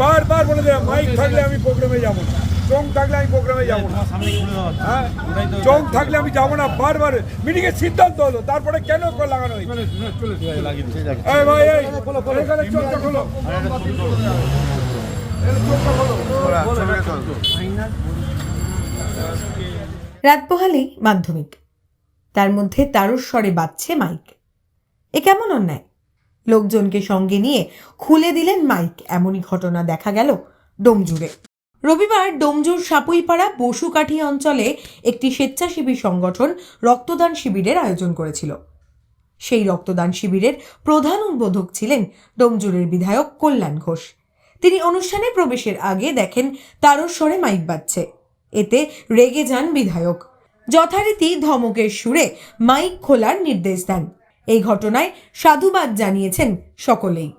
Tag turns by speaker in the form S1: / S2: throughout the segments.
S1: বারবার বলে দিলাম মাইক থাকলে আমি প্রোগ্রামে যাবো না, চোখ থাকলে আমি প্রোগ্রামে যাবো না, হ্যাঁ চোখ থাকলে আমি যাবো না। বারবার মিটিং এর সিদ্ধান্ত হলো, তারপরে কেন লাগানো হয়েছে? এই ভাই এই এখানে চোখটা খোলো,
S2: রাত পোহালেই মাধ্যমিক, তার মধ্যে তারস্বরে বাজছে মাইক। এ কেমন অন্যায়? লোকজনকে সঙ্গে নিয়ে খুলে দিলেন মাইক, এমনই ঘটনা দেখা গেল ডোমজুড়ে। রবিবার ডোমজুর সাপুইপাড়া বসুকাঠি অঞ্চলে একটি স্বেচ্ছাসেবী সংগঠন রক্তদান শিবিরের আয়োজন করেছিল। সেই রক্তদান শিবিরের প্রধান উদ্বোধক ছিলেন ডোমজুরের বিধায়ক কল্যাণ ঘোষ। তিনি অনুষ্ঠানে প্রবেশের আগে দেখেন তারস্বরে মাইক বাজছে। এতে রেগে যান বিধায়ক, যথারীতি ধমকের সুরে মাইক খোলার নির্দেশ দেন। এই ঘটনায় সাধুবাদ জানিয়েছেন সকলেই।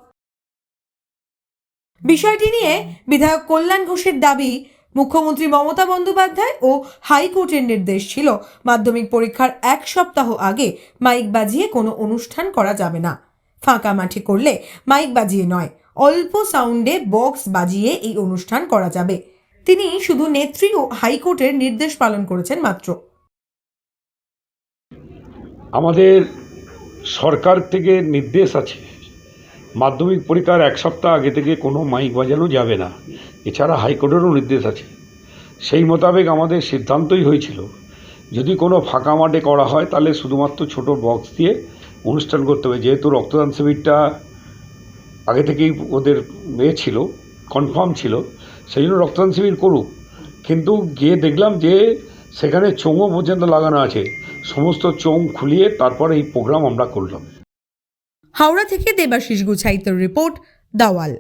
S2: বিষয়টি নিয়ে বিধায়ক কল্যাণ ঘোষের দাবি, মুখ্যমন্ত্রী মমতা বন্দ্যোপাধ্যায় ও হাইকোর্টের নির্দেশ ছিল মাধ্যমিক পরীক্ষার 1 সপ্তাহ আগে মাইক বাজিয়ে কোনো অনুষ্ঠান করা যাবে না। ফাঁকা মাঠে করলে মাইক বাজিয়ে নয়, অল্প সাউন্ডে বক্স বাজিয়ে এই অনুষ্ঠান করা যাবে। তিনি শুধু নেত্রী ও হাইকোর্টের নির্দেশ পালন করেছেন মাত্র।
S3: আমাদের সরকার থেকে নির্দেশ আছে মাধ্যমিক পরীক্ষার 1 সপ্তাহ আগে থেকে কোনো মাইক বাজানো যাবে না। এছাড়া হাইকোর্টেরও নির্দেশ আছে। সেই মোতাবেক আমাদের সিদ্ধান্তই হয়েছিল, যদি কোনো ফাঁকা মাঠে করা হয় তাহলে শুধুমাত্র ছোট বক্স দিয়ে অনুষ্ঠান করতে হবে। যেহেতু রক্তদান শিবিরটা আগে থেকেই ওদের ছিল, কনফার্ম ছিল, সেই জন্য রক্তদান শিবির করুক। কিন্তু গিয়ে দেখলাম যে সেখানে চোঙও পর্যন্ত লাগানো আছে। সমস্ত চোঙ খুলিয়ে তারপরে এই প্রোগ্রাম আমরা করলাম।
S2: হাওড়া থেকে দেবাশিস গুছাইতের রিপোর্ট, দাওয়াল।